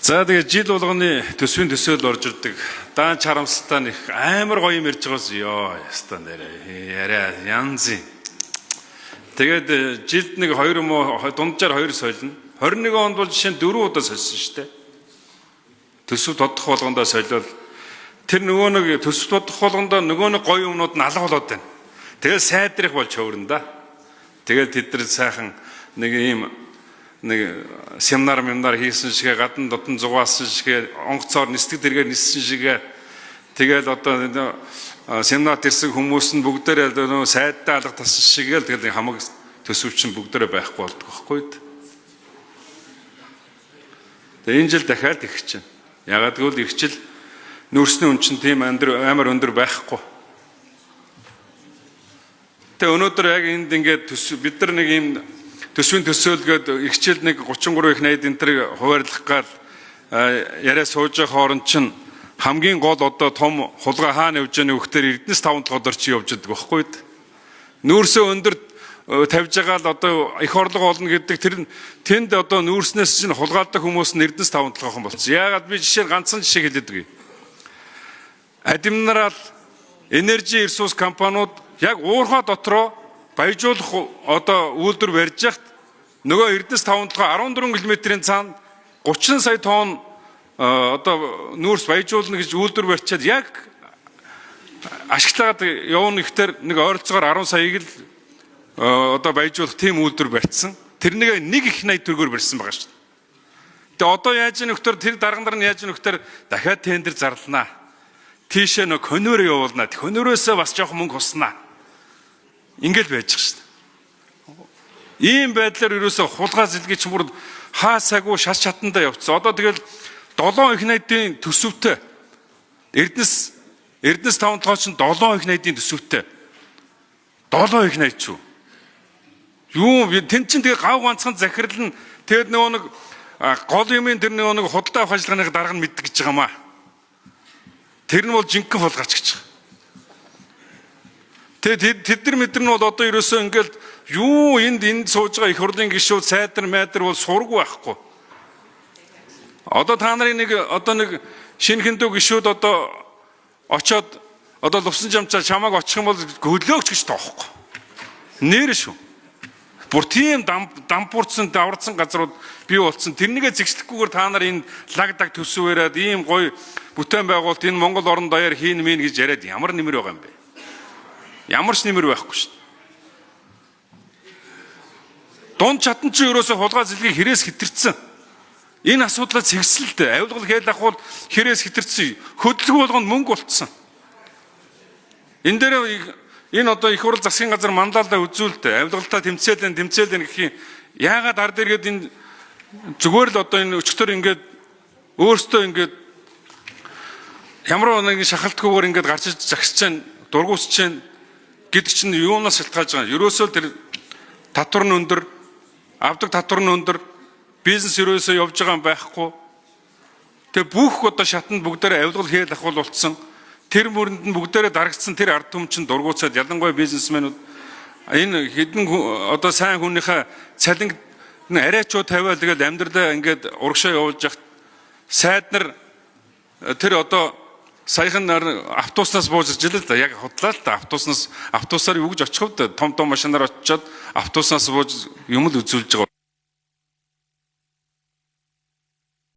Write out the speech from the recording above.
За тэгээ жил болгоны төсвийн төсөөл орж ирдэг. Даан харамсалтай нэг амар гоё юм ярьж байгаас ёо яста нэрээ яриа янзын. Тэгээд жилд нэг 2 юм уу дунджаар 2 солино. 21 онд бол жишээ нь 4 удаа сольсон шүү дээ. Төсөв тодох болгондоо солиол тэр нөгөө нэг төсөв тодох болгондоо нөгөө нэг гоё юмнууд нь алга болоод байна. Тэгээд сайдрах болж хөөрнө да. Тэгээд тэд нар сайхан нэг ийм нэг семинар хийсэн шигээ гадна дотн зугаасан шигээ онгоцоор нисдэг дэргээр ниссэн шигээ тэгээд одоо семинарт ирсэн хүмүүс нь бүгдээрээ нөгөө сайдтай алга тасан шигээл тэгээд хамаг төсөвчин бүгдээрээ байхгүй болдог байхгүй. Тэгээд энэ жил дахиад их чинь. Ягаад гэвэл их жил нүүрсний үн чинь тийм амар өндөр байхгүй. Тэгээд өнөөдөр яг энд ингээд бид нар нэг юм төсвийн төсөөлгөд их жил нэг 33 их найд энэ төр хуваарлах гал яриа сууж байгаа хооронд чинь хамгийн гол одоо том хулгай хаана явж байгааг өгөхдөр Эрдэнэс 5 дахь өдөр чи явж байдаг байхгүй. Нүүрсөө өндөр тавьж байгаа л одоо их орлого олно гэдэг тэр тэнд одоо нүүрснээс чинь хулгайлдаг хүмүүс нь Эрдэнэс 5 дахь болсон. Яагаад би жишээ ганцхан жишээ хэлээд өгье. Админерал энержи ресурс компаниуд яг уурхай дотроо баяжуулах одоо үйлдвэр барьж яхад нөгөө Эрдэнэс 5 дахь 14 км-ийн цаана 30 сая тонн одоо нүүрс баяжуулна гэж үйлдвэр барьчаад яг ашиглаад явна гэхээр нэг ойролцоогоор 10 саяг л одоо баяжуулах тийм үйлдвэр барьсан. Тэрнийг нэг их 80 төгрөгөөр барьсан байгаа шүү дээ. Тэгээ одоо яаж ийм нөхдөр тэр дарга нар нь яаж ийм нөхдөр дахиад тендер зарлана. Тийшээ нөгөө конвейер явуулна. Конвейерөөсөө бас жоох мөнгө хуснаа. Ингээл байж шүү дээ. Ийм байдлаар ерөөсө хулгай зэлгийн ч бүр хаасаагүй шат шатандаа явцсан. Одоо тэгэл 7 их найдын төсөвтэй Эрдэнэс 5 дахь чинь 7 их найдын төсөвтэй. 7 их найд ч юу. Юу тэн чин тэгээ гав ганцхан захирал нь тэгээд нөгөө нэг гол юмын тэр нөгөө нэг худалдаа авах ажиллагааны дарга нь мэддэг гэж байгаамаа. Тэр нь бол жинхэнэ хулгайч гэж байгаа. Тэгээд тэд нар мэдэр нь бол одоо ерөөсөө ингээл юу энд сууж байгаа их хурлын гишүүд сайдар майдар бол сургуу байхгүй. Одоо та нарын нэг шинэ хиндүү гишүүд одоо очоод одоо лувсан жамчаа чамааг очих юм бол хөдлөөгч гэж тоохгүй. Нэр шүү. Бүр тийм дампуурсан даварцсан газрууд бий болцсон. Тэрнийгээ зэгслэхгүйгээр та нар энэ лагдаг төсөөрөөд ийм гоё бүтээн байгуулалт энэ Монгол орон даяар хийн мэн гэж яриад ямар нэмэр байгаа юм бэ? Ямар ч нэмэр байхгүй шүү дээ. Дунд чатан чи ерөөсө хулгай зэлгийг хэрээс хитэрсэн. Энэ асуудлаа цэгсэлтэй. Авилгал хэл ахвал хэрээс хитэрсэн. Хөдөлгөөн болгонд мөнгө болцсон. Энэ дээр энэ одоо их хурл засгийн газар манлайлалаа үзүүлдэ. Авилгалтаа тэмцээлэн гэх юм. Яагаад ард иргэд энэ зүгээр л одоо энэ өчтөр ингээд өөртөө ингээд ямар нэг шахалтгүйгээр ингээд гарч иж загсаж чинь дургуусч чинь гэдэг чинь юунаас шалтгаалж байгаа. Ерөөсөө тэр татвар нь өндөр, авдаг татвар нь өндөр, бизнес ерөөсөө явж байгаа юм байхгүй. Тэгээ бүх одоо шатанд бүгдээрээ авилгал хэл ахвал болцсон. Тэр мөрөнд нь бүгдээрээ дарагдсан тэр ард түмэн чинь дургуутсаад ялангуяа бизнесмэнүүд энэ хэдэн одоо сайн хүнийхээ цалинг арайчуу тавиал тэгээд амьдралаа ингээд урагшаа явуулж яхад сайд нар тэр одоо саяхан автобуснаас бууж ирж л да яг худлаа л да автобусаар юу гэж очих вэ? Том машинаар очиод автобуснаас бууж юм л үзүүлж байгаа.